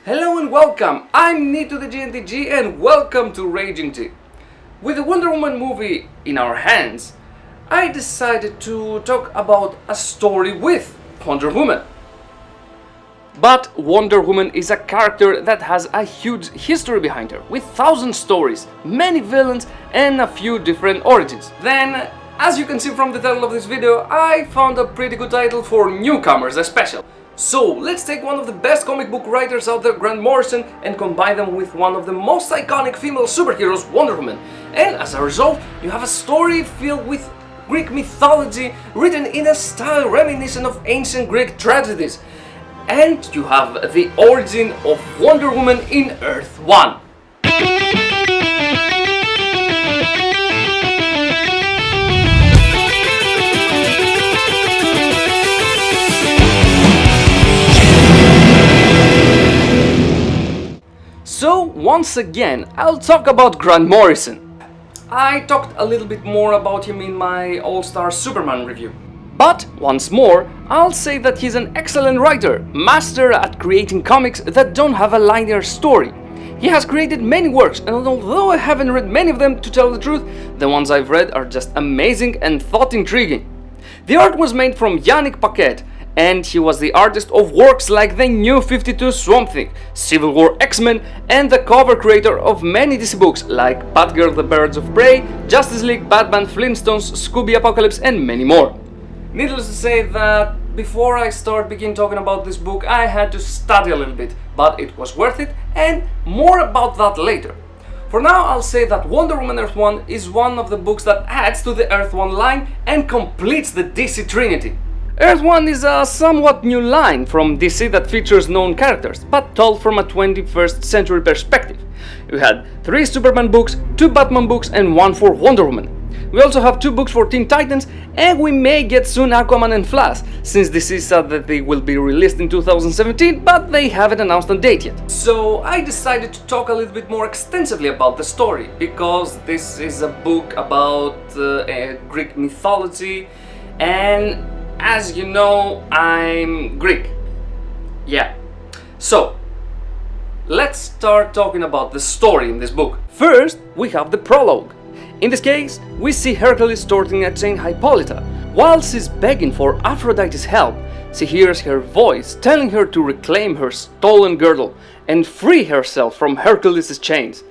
Hello and welcome, I'm Nito the GNTG and welcome to Raging Tea. With the Wonder Woman movie in our hands, I decided to talk about a story with Wonder Woman. But Wonder Woman is a character that has a huge history behind her, with 1,000 stories, many villains and a few different origins. Then, as you can see from the title of this video, I found a pretty good title for newcomers especially. So let's take one of the best comic book writers out there, Grant Morrison, and combine them with one of the most iconic female superheroes, Wonder Woman. And as a result, you have a story filled with Greek mythology, written in a style reminiscent of ancient Greek tragedies. And you have the origin of Wonder Woman in Earth 1. So, once again, I'll talk about Grant Morrison. I talked a little bit more about him in my All-Star Superman review. But, once more, I'll say that he's an excellent writer, master at creating comics that don't have a linear story. He has created many works, and although I haven't read many of them to tell the truth, the ones I've read are just amazing and thought-intriguing. The art was made from Yanick Paquette, and he was the artist of works like the New 52 Swamp Thing, Civil War X-Men, and the cover creator of many DC books like Batgirl the Birds of Prey, Justice League, Batman, Flintstones, Scooby Apocalypse, and many more. Needless to say that before I begin talking about this book, I had to study a little bit, but it was worth it, and more about that later. For now, I'll say that Wonder Woman Earth 1 is one of the books that adds to the Earth 1 line and completes the DC Trinity. Earth 1 is a somewhat new line from DC that features known characters, but told from a 21st century perspective. We had 3 Superman books, 2 Batman books, and 1 for Wonder Woman. We also have 2 books for Teen Titans, and we may get soon Aquaman and Flash, since DC said that they will be released in 2017, but they haven't announced a date yet. So I decided to talk a little bit more extensively about the story, because this is a book about Greek mythology, and as you know, I'm Greek. Yeah. So, let's start talking about the story in this book. First, we have the prologue. In this case, we see Hercules torturing at Saint Hippolyta. While she's begging for Aphrodite's help, she hears her voice telling her to reclaim her stolen girdle and free herself from Hercules' chains.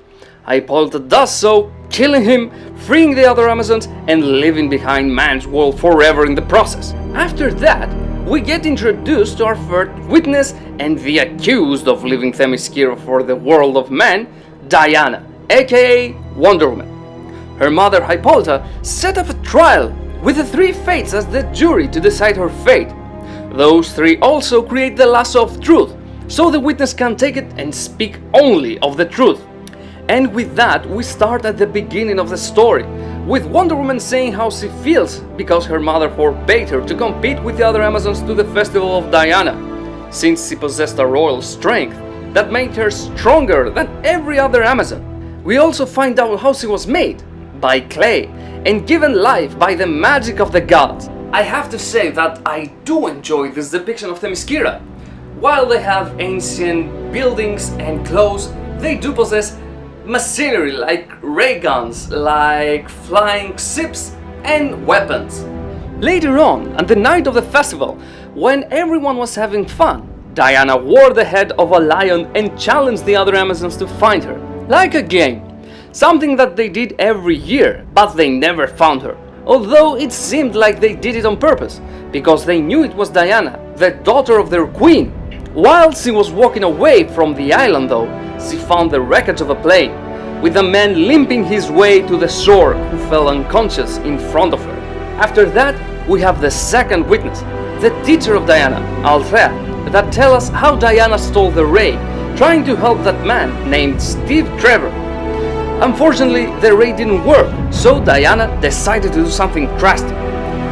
Hippolyta does so, killing him, freeing the other Amazons, and leaving behind man's world forever in the process. After that, we get introduced to our first witness and the accused of leaving Themyscira for the world of man, Diana, aka Wonder Woman. Her mother Hippolyta set up a trial with the 3 fates as the jury to decide her fate. Those 3 also create the lasso of truth, so the witness can take it and speak only of the truth. And with that, we start at the beginning of the story, with Wonder Woman saying how she feels because her mother forbade her to compete with the other Amazons to the festival of Diana, since she possessed a royal strength that made her stronger than every other Amazon. We also find out how she was made, by clay, and given life by the magic of the gods. I have to say that I do enjoy this depiction of Themyscira. While they have ancient buildings and clothes, they do possess machinery like ray guns, like flying ships and weapons. Later on the night of the festival, when everyone was having fun, Diana wore the head of a lion and challenged the other Amazons to find her, like a game. Something that they did every year, but they never found her. Although it seemed like they did it on purpose, because they knew it was Diana, the daughter of their queen. While she was walking away from the island though, she found the wreckage of a plane, with a man limping his way to the shore who fell unconscious in front of her. After that, we have the second witness, the teacher of Diana, Althea, that tell us how Diana stole the ray, trying to help that man named Steve Trevor. Unfortunately, the ray didn't work, so Diana decided to do something drastic.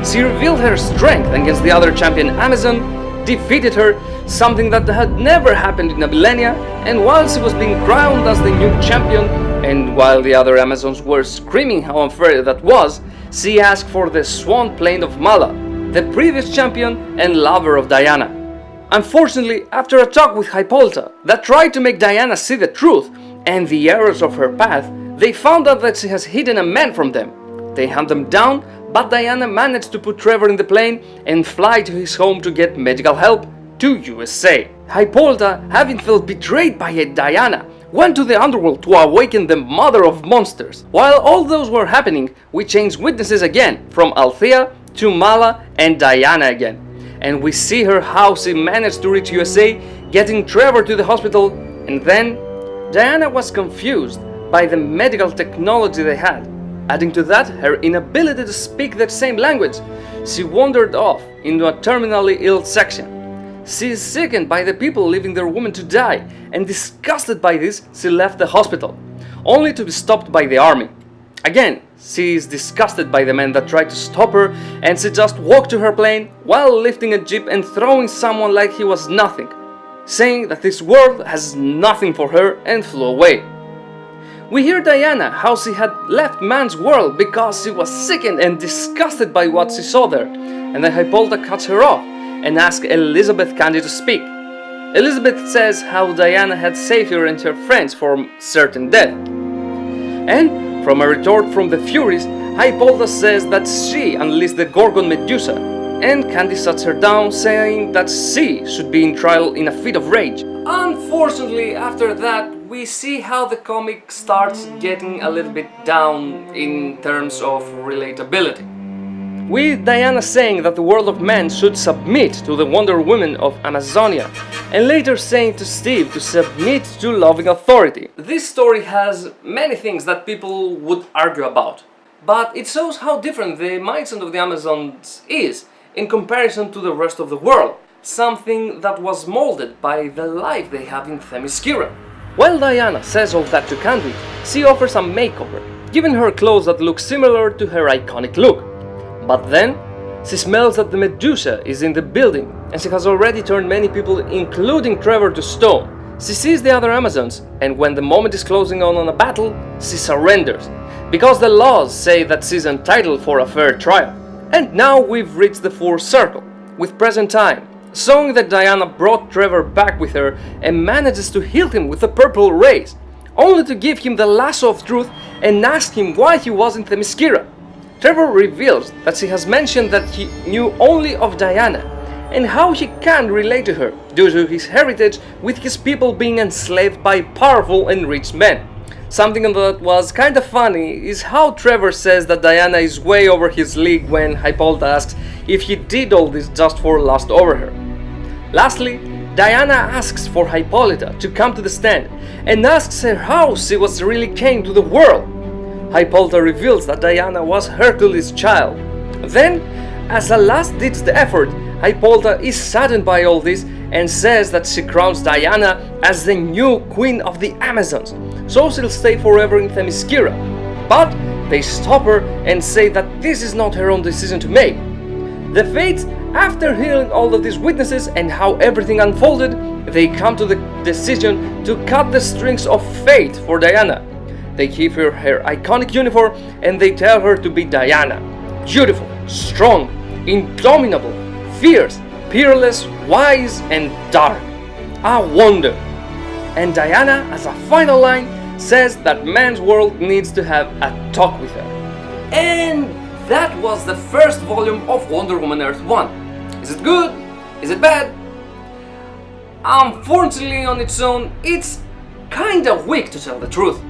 She revealed her strength against the other champion Amazon, defeated her, something that had never happened in a millennia, and while she was being crowned as the new champion, and while the other Amazons were screaming how unfair that was, she asked for the swan plane of Mala, the previous champion and lover of Diana. Unfortunately, after a talk with Hippolyta that tried to make Diana see the truth and the errors of her path, they found out that she has hidden a man from them. They hunt them down, but Diana managed to put Trevor in the plane and fly to his home to get medical help to USA. Hippolyta, having felt betrayed by Diana, went to the underworld to awaken the mother of monsters. While all those were happening, we changed witnesses again, from Althea to Mala and Diana again. And we see her how she managed to reach USA, getting Trevor to the hospital, and then Diana was confused by the medical technology they had. Adding to that, her inability to speak the same language, she wandered off into a terminally ill section. She is sickened by the people leaving their woman to die, and disgusted by this, she left the hospital, only to be stopped by the army. Again, she is disgusted by the men that tried to stop her, and she just walked to her plane while lifting a jeep and throwing someone like he was nothing, saying that this world has nothing for her, and flew away. We hear Diana how she had left man's world because she was sickened and disgusted by what she saw there, and then Hippolyta cuts her off and asks Elizabeth Candy to speak. Elizabeth says how Diana had saved her and her friends from certain death. And from a retort from the Furies, Hippolyta says that she unleashed the Gorgon Medusa, and Candy shuts her down, saying that she should be in trial in a fit of rage. Unfortunately, after that, we see how the comic starts getting a little bit down in terms of relatability. With Diana saying that the world of men should submit to the Wonder Woman of Amazonia, and later saying to Steve to submit to loving authority. This story has many things that people would argue about, but it shows how different the mindset of the Amazons is in comparison to the rest of the world, something that was molded by the life they have in Themyscira. While Diana says all that to Candy, she offers a makeover, giving her clothes that look similar to her iconic look. But then, she smells that the Medusa is in the building, and she has already turned many people, including Trevor, to stone. She sees the other Amazons, and when the moment is closing on a battle, she surrenders, because the laws say that she's entitled for a fair trial. And now we've reached the full circle, with present time, showing that Diana brought Trevor back with her and manages to heal him with the purple rays, only to give him the lasso of truth and ask him why he was in Themyscira. Trevor reveals that she has mentioned that he knew only of Diana, and how he can't relate to her due to his heritage with his people being enslaved by powerful and rich men. Something that was kinda funny is how Trevor says that Diana is way over his league when Hippolyta asks if he did all this just for lust over her. Lastly, Diana asks for Hippolyta to come to the stand and asks her how she was really came to the world. Hippolyta reveals that Diana was Hercules' child. Then, as a last ditch effort, Hippolyta is saddened by all this and says that she crowns Diana as the new queen of the Amazons, so she'll stay forever in Themyscira. But they stop her and say that this is not her own decision to make. The Fates, after hearing all of these witnesses and how everything unfolded, they come to the decision to cut the strings of fate for Diana. They give her her iconic uniform and they tell her to be Diana. Beautiful, strong, indomitable, fierce, peerless, wise, and dark. A wonder. And Diana, as a final line, says that man's world needs to have a talk with her. And that was the first volume of Wonder Woman Earth 1. Is it good? Is it bad? Unfortunately, on its own, it's kinda weak, to tell the truth.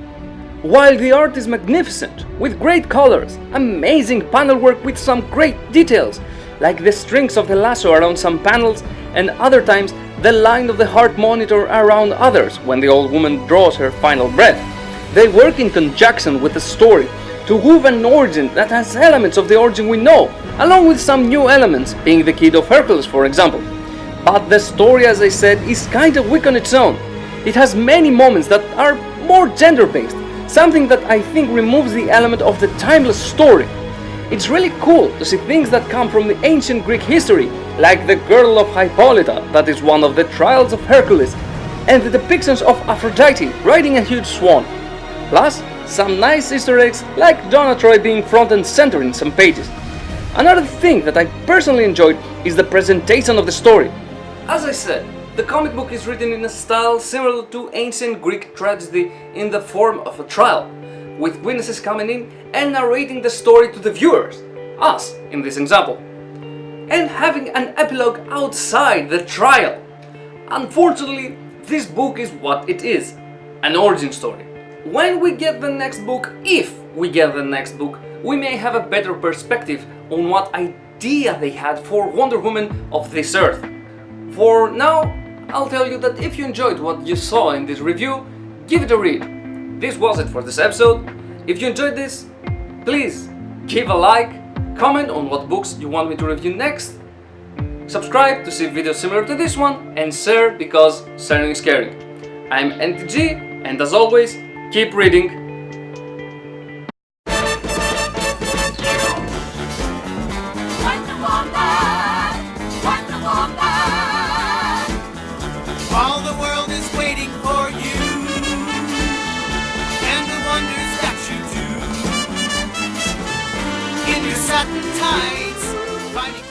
While the art is magnificent, with great colors, amazing panel work with some great details, like the strings of the lasso around some panels, and other times the line of the heart monitor around others when the old woman draws her final breath. They work in conjunction with the story to weave an origin that has elements of the origin we know, along with some new elements, being the kid of Hercules, for example. But the story, as I said, is kinda weak on its own. It has many moments that are more gender-based, something that I think removes the element of the timeless story. It's really cool to see things that come from the ancient Greek history, like the girdle of Hippolyta, that is one of the trials of Hercules, and the depictions of Aphrodite riding a huge swan. Plus, some nice Easter eggs like Donna Troy being front and center in some pages. Another thing that I personally enjoyed is the presentation of the story. As I said, the comic book is written in a style similar to ancient Greek tragedy in the form of a trial, with witnesses coming in and narrating the story to the viewers, us in this example, and having an epilogue outside the trial. Unfortunately, this book is what it is, an origin story. When we get the next book, if we get the next book, we may have a better perspective on what idea they had for Wonder Woman of this earth. For now, I'll tell you that if you enjoyed what you saw in this review, give it a read. This was it for this episode. If you enjoyed this, please give a like, comment on what books you want me to review next, subscribe to see videos similar to this one, and share because sharing is caring. I'm NTG, and as always, keep reading. All the world is waiting for you and the wonders that you do in your satin tights, fighting